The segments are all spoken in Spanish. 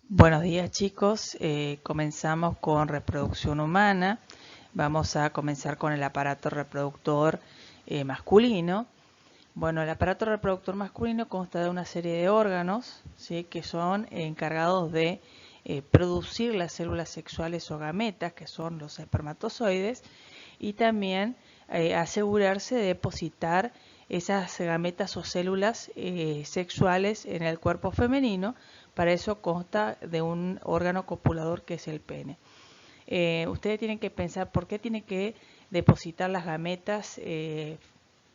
Buenos días chicos, comenzamos con reproducción humana. Vamos a comenzar con el aparato reproductor masculino. Bueno, el aparato reproductor masculino consta de una serie de órganos, ¿sí?, que son encargados de producir las células sexuales o gametas, que son los espermatozoides, y también asegurarse de depositar esas gametas o células sexuales en el cuerpo femenino. Para eso consta de un órgano copulador que es el pene. Ustedes tienen que pensar por qué tienen que depositar las gametas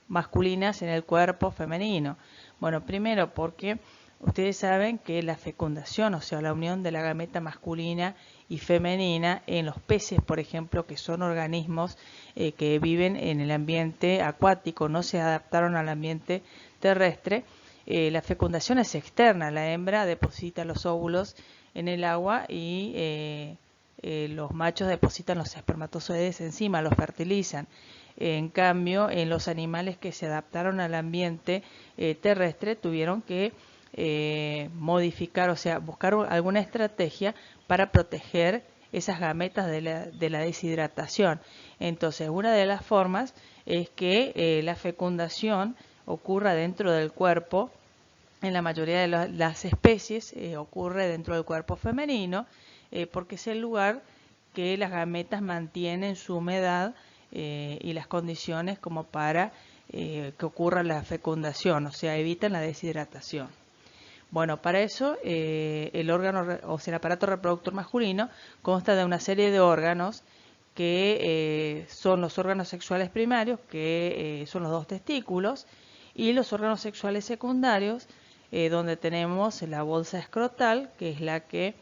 masculinas en el cuerpo femenino. Bueno, primero porque ustedes saben que la fecundación, o sea, la unión de la gameta masculina y femenina en los peces, por ejemplo, que son organismos que viven en el ambiente acuático, no se adaptaron al ambiente terrestre. La fecundación es externa, la hembra deposita los óvulos en el agua y los machos depositan los espermatozoides encima, los fertilizan. En cambio, en los animales que se adaptaron al ambiente terrestre tuvieron que modificar, o sea, buscar alguna estrategia para proteger esas gametas de la deshidratación. Entonces, una de las formas es que la fecundación ocurra dentro del cuerpo. En la mayoría de las especies ocurre dentro del cuerpo femenino, porque es el lugar que las gametas mantienen su humedad y las condiciones como para que ocurra la fecundación, o sea, evitan la deshidratación. Bueno, para eso el órgano, o sea, el aparato reproductor masculino consta de una serie de órganos que son los órganos sexuales primarios, que son los dos testículos, y los órganos sexuales secundarios, donde tenemos la bolsa escrotal, que es la que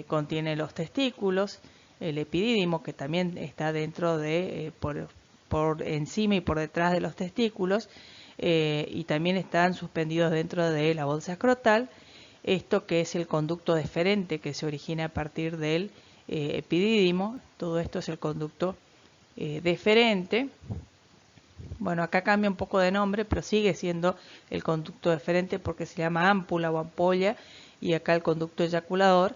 contiene los testículos, el epidídimo, que también está dentro de, por encima y por detrás de los testículos, y también están suspendidos dentro de la bolsa escrotal. Esto que es el conducto deferente, que se origina a partir del epidídimo. Todo esto es el conducto deferente. Bueno, acá cambia un poco de nombre, pero sigue siendo el conducto deferente porque se llama ámpula o ampolla, y acá el conducto eyaculador,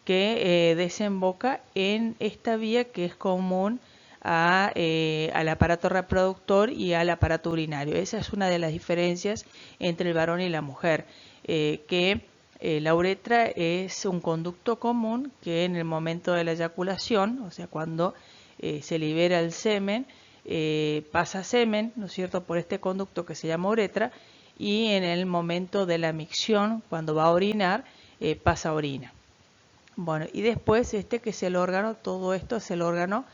que desemboca en esta vía que es común al aparato reproductor y al aparato urinario. Esa es una de las diferencias entre el varón y la mujer, que la uretra es un conducto común que en el momento de la eyaculación, o sea, cuando se libera el semen, pasa semen, ¿no es cierto?, por este conducto que se llama uretra, y en el momento de la micción, cuando va a orinar, pasa orina. Bueno, y después que es el órgano, todo esto es el órgano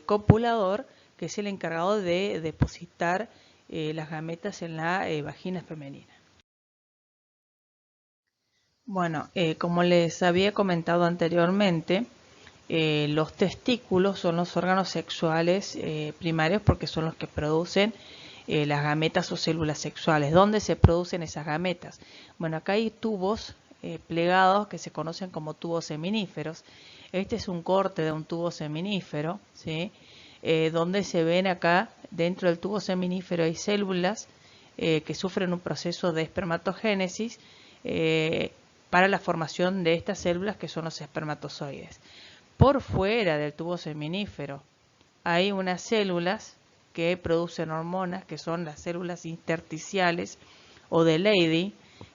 copulador, que es el encargado de depositar las gametas en la vagina femenina. Bueno, como les había comentado anteriormente, los testículos son los órganos sexuales primarios porque son los que producen las gametas o células sexuales. ¿Dónde se producen esas gametas? Bueno, acá hay tubos plegados que se conocen como tubos seminíferos. Este es un corte de un tubo seminífero, ¿sí? Donde se ven acá, dentro del tubo seminífero hay células que sufren un proceso de espermatogénesis para la formación de estas células que son los espermatozoides. Por fuera del tubo seminífero hay unas células que producen hormonas, que son las células intersticiales o de Leydig,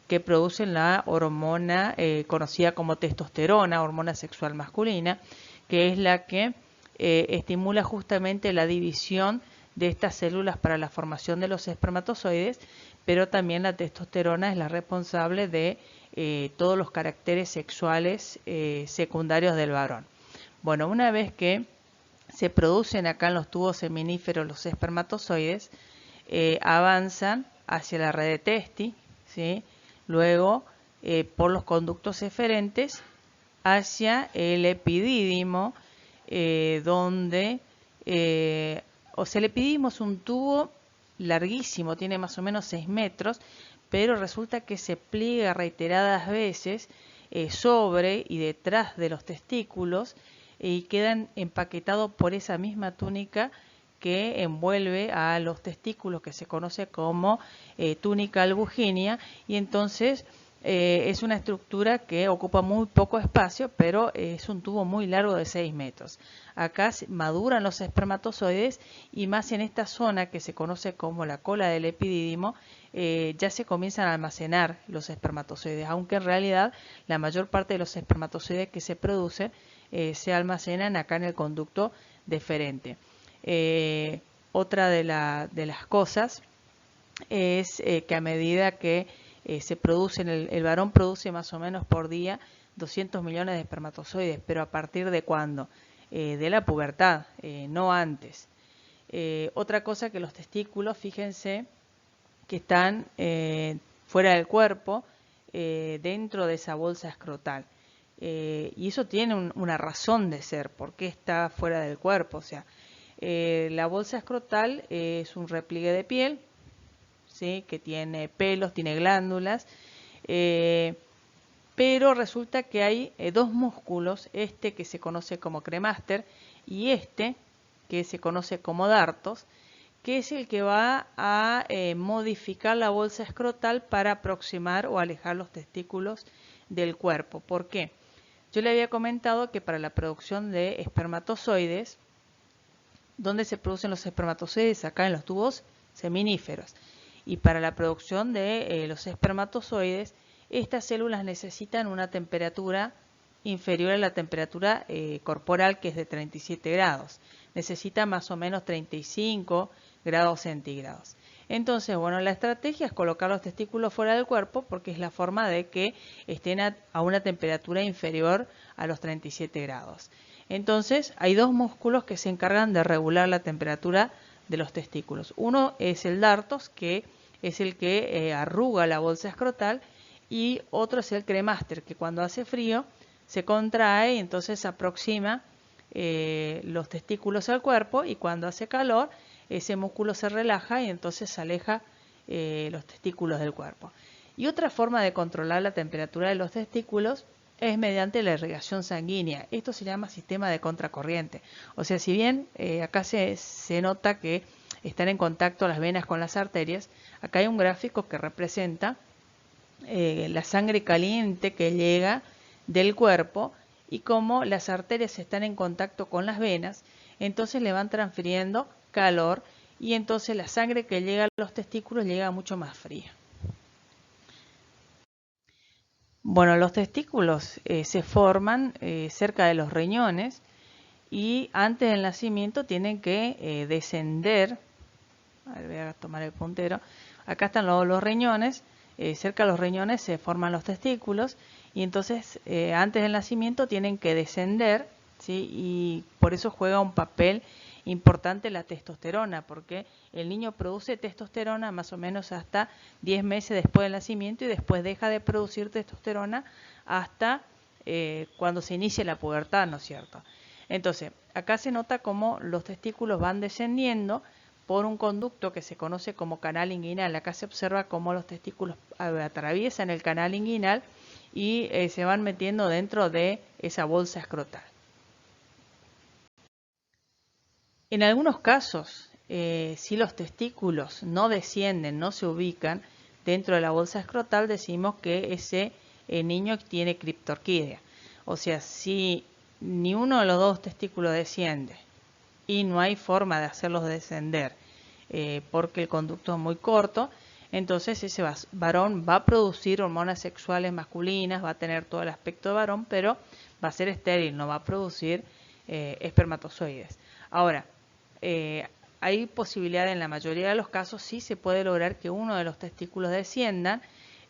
que producen la hormona conocida como testosterona, hormona sexual masculina, que es la que estimula justamente la división de estas células para la formación de los espermatozoides, pero también la testosterona es la responsable de todos los caracteres sexuales secundarios del varón. Bueno, una vez que se producen acá en los tubos seminíferos los espermatozoides, avanzan hacia la red de Testi, ¿sí? Luego por los conductos eferentes hacia el epidídimo, donde, o sea, el epidídimo es un tubo larguísimo, tiene más o menos 6 metros, pero resulta que se pliega reiteradas veces sobre y detrás de los testículos y quedan empaquetados por esa misma túnica que envuelve a los testículos, que se conoce como túnica albuginia, y entonces Es una estructura que ocupa muy poco espacio, pero es un tubo muy largo de 6 metros. Acá maduran los espermatozoides y más en esta zona que se conoce como la cola del epidídimo, ya se comienzan a almacenar los espermatozoides, aunque en realidad la mayor parte de los espermatozoides que se producen se almacenan acá en el conducto deferente. Otra de las cosas es que a medida que se producen, el varón produce más o menos por día 200 millones de espermatozoides, pero ¿a partir de cuándo? De la pubertad, no antes. Otra cosa que los testículos, fíjense que están fuera del cuerpo, dentro de esa bolsa escrotal. Y eso tiene una razón de ser, ¿por qué está fuera del cuerpo? O sea, la bolsa escrotal es un repliegue de piel, ¿sí? Que tiene pelos, tiene glándulas, pero resulta que hay dos músculos, este que se conoce como cremaster y este que se conoce como dartos, que es el que va a modificar la bolsa escrotal para aproximar o alejar los testículos del cuerpo. ¿Por qué? Yo le había comentado que para la producción de espermatozoides, ¿dónde se producen los espermatozoides? Acá en los tubos seminíferos. Y para la producción de los espermatozoides, estas células necesitan una temperatura inferior a la temperatura corporal, que es de 37 grados. Necesita más o menos 35 grados centígrados. Entonces, bueno, la estrategia es colocar los testículos fuera del cuerpo porque es la forma de que estén a una temperatura inferior a los 37 grados. Entonces, hay dos músculos que se encargan de regular la temperatura de los testículos. Uno es el dartos, que es el que arruga la bolsa escrotal, y otro es el cremaster, que cuando hace frío se contrae y entonces aproxima los testículos al cuerpo, y cuando hace calor ese músculo se relaja y entonces aleja los testículos del cuerpo. Y otra forma de controlar la temperatura de los testículos es mediante la irrigación sanguínea. Esto se llama sistema de contracorriente. O sea, si bien acá se nota que están en contacto las venas con las arterias, acá hay un gráfico que representa la sangre caliente que llega del cuerpo y cómo las arterias están en contacto con las venas, entonces le van transfiriendo calor y entonces la sangre que llega a los testículos llega mucho más fría. Bueno, los testículos se forman cerca de los riñones y antes del nacimiento tienen que descender. A ver, voy a tomar el puntero. Acá están los riñones. Cerca de los riñones se forman los testículos y entonces antes del nacimiento tienen que descender, ¿sí? Y por eso juega un papel importante la testosterona, porque el niño produce testosterona más o menos hasta 10 meses después del nacimiento y después deja de producir testosterona hasta cuando se inicia la pubertad, ¿no es cierto? Entonces, acá se nota cómo los testículos van descendiendo por un conducto que se conoce como canal inguinal. Acá se observa cómo los testículos atraviesan el canal inguinal y se van metiendo dentro de esa bolsa escrotal. En algunos casos, si los testículos no descienden, no se ubican dentro de la bolsa escrotal, decimos que ese niño tiene criptorquídea. O sea, si ni uno de los dos testículos desciende y no hay forma de hacerlos descender porque el conducto es muy corto, entonces ese varón va a producir hormonas sexuales masculinas, va a tener todo el aspecto de varón, pero va a ser estéril, no va a producir espermatozoides. Ahora, hay posibilidad en la mayoría de los casos, sí se puede lograr que uno de los testículos desciendan.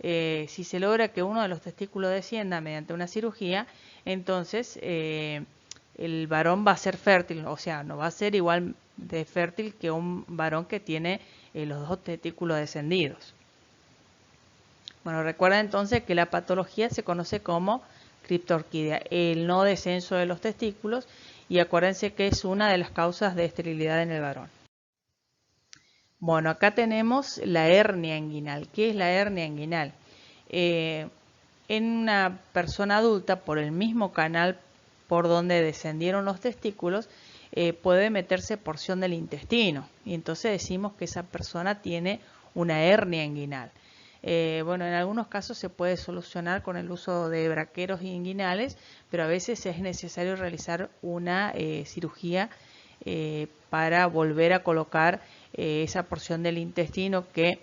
Si se logra que uno de los testículos descienda mediante una cirugía, entonces el varón va a ser fértil, o sea, no va a ser igual de fértil que un varón que tiene los dos testículos descendidos. Bueno, recuerda entonces que la patología se conoce como criptorquídea, el no descenso de los testículos, y acuérdense que es una de las causas de esterilidad en el varón. Bueno, acá tenemos la hernia inguinal. ¿Qué es la hernia inguinal? En una persona adulta, por el mismo canal por donde descendieron los testículos, puede meterse porción del intestino. Y entonces decimos que esa persona tiene una hernia inguinal. Bueno, en algunos casos se puede solucionar con el uso de braqueros inguinales, pero a veces es necesario realizar una cirugía para volver a colocar esa porción del intestino que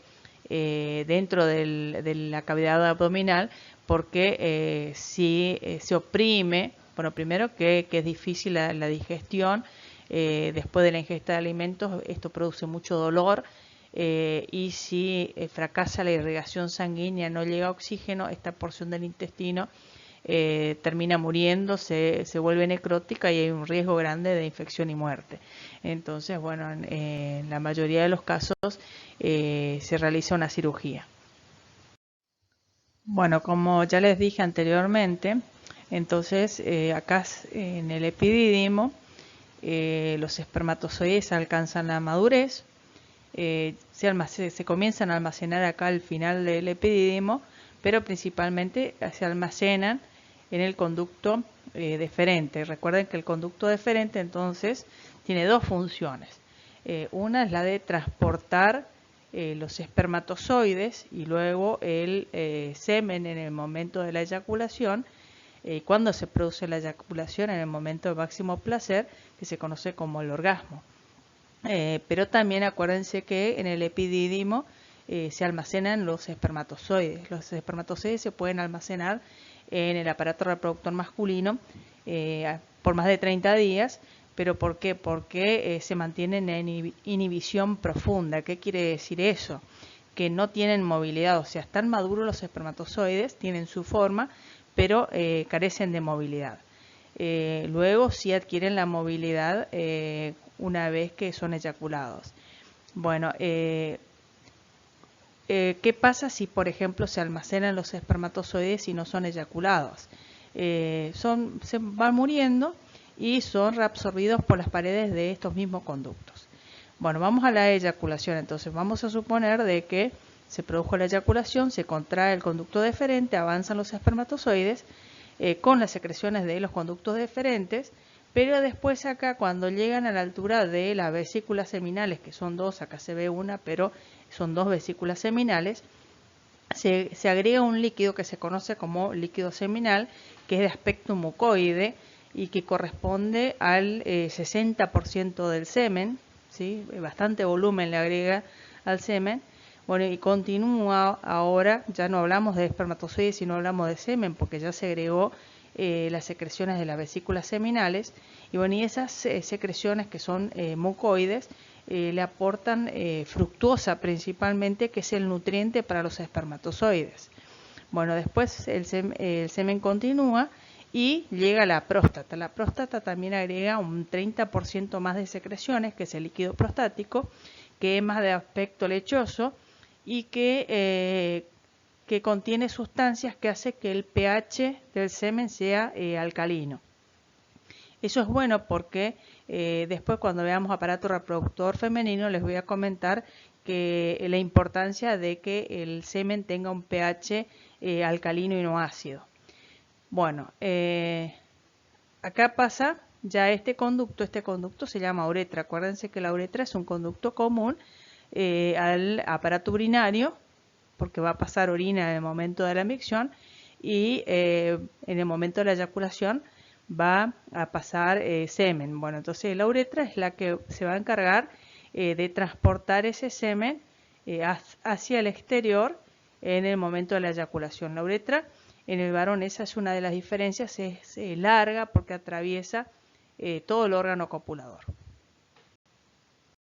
dentro de la cavidad abdominal, porque si se oprime, bueno, primero que es difícil la digestión, después de la ingesta de alimentos esto produce mucho dolor, y si fracasa la irrigación sanguínea, no llega oxígeno, esta porción del intestino termina muriendo, se vuelve necrótica y hay un riesgo grande de infección y muerte. Entonces, bueno, en la mayoría de los casos se realiza una cirugía. Bueno, como ya les dije anteriormente, entonces acá en el epidídimo los espermatozoides alcanzan la madurez, se comienzan a almacenar acá al final del epidídimo, pero principalmente se almacenan en el conducto deferente. Recuerden que el conducto deferente entonces tiene dos funciones. Una es la de transportar los espermatozoides y luego el semen en el momento de la eyaculación. Cuando se produce la eyaculación, en el momento de máximo placer, que se conoce como el orgasmo. Pero también acuérdense que en el epidídimo se almacenan los espermatozoides. Los espermatozoides se pueden almacenar en el aparato reproductor masculino por más de 30 días. ¿Pero por qué? Porque se mantienen en inhibición profunda. ¿Qué quiere decir eso? Que no tienen movilidad, o sea, están maduros los espermatozoides, tienen su forma, pero carecen de movilidad. Luego sí adquieren la movilidad una vez que son eyaculados. Bueno, ¿qué pasa si, por ejemplo, se almacenan los espermatozoides y no son eyaculados? Se van muriendo y son reabsorbidos por las paredes de estos mismos conductos. Bueno, vamos a la eyaculación. Entonces vamos a suponer de que se produjo la eyaculación, se contrae el conducto deferente, avanzan los espermatozoides con las secreciones de los conductos deferentes, pero después acá cuando llegan a la altura de las vesículas seminales, que son dos, acá se ve una, pero son dos vesículas seminales, se agrega un líquido que se conoce como líquido seminal, que es de aspecto mucoide y que corresponde al 60% del semen, ¿sí? Bastante volumen le agrega al semen. Bueno, y continúa ahora, ya no hablamos de espermatozoides, sino hablamos de semen, porque ya se agregó las secreciones de las vesículas seminales. Y bueno, y esas secreciones que son mucoides le aportan fructuosa principalmente, que es el nutriente para los espermatozoides. Bueno, después el semen continúa y llega a la próstata. La próstata también agrega un 30% más de secreciones, que es el líquido prostático, que es más de aspecto lechoso y que contiene sustancias que hace que el pH del semen sea alcalino. Eso es bueno porque después cuando veamos aparato reproductor femenino les voy a comentar que la importancia de que el semen tenga un pH alcalino y no ácido. Bueno, acá pasa ya este conducto se llama uretra. Acuérdense que la uretra es un conducto común al aparato urinario, porque va a pasar orina en el momento de la micción y en el momento de la eyaculación va a pasar semen. Bueno, entonces la uretra es la que se va a encargar de transportar ese semen hacia el exterior en el momento de la eyaculación. La uretra en el varón, esa es una de las diferencias, es larga porque atraviesa todo el órgano copulador.